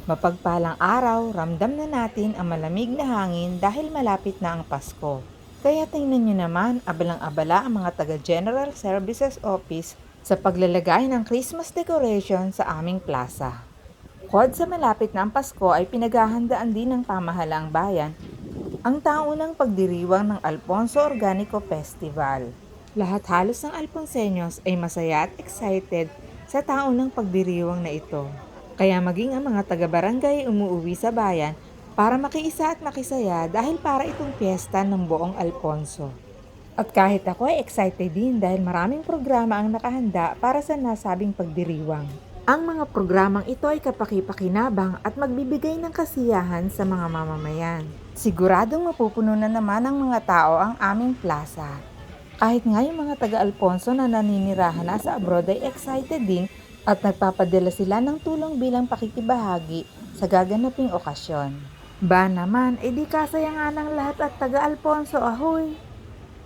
Mapagpalang araw, ramdam na natin ang malamig na hangin dahil malapit na ang Pasko. Kaya tingnan nyo naman, abalang-abala ang mga taga-General Services Office sa paglalagay ng Christmas decoration sa aming plaza. Bukod sa malapit na ang Pasko ay pinaghahandaan din ng pamahalaang bayan ang taunang pagdiriwang ng Alfonso Organico Festival. Lahat halos ng Alfonseños ay masaya at excited sa taunang pagdiriwang na ito. Kaya maging ang mga taga-barangay umuuwi sa bayan para makiisa at makisaya dahil para itong piyesta ng buong Alfonso. At kahit ako ay excited din dahil maraming programa ang nakahanda para sa nasabing pagdiriwang. Ang mga programang ito ay kapaki-pakinabang at magbibigay ng kasiyahan sa mga mamamayan. Siguradong mapupuno na naman ng mga tao ang aming plaza. Kahit nga yung mga taga-Alfonso na naninirahan na sa abroad ay excited din at nagpapadala sila ng tulong bilang pakikibahagi sa gaganaping okasyon. Ba naman, edi kasaya nga ng lahat at taga-Alfonso ahoy!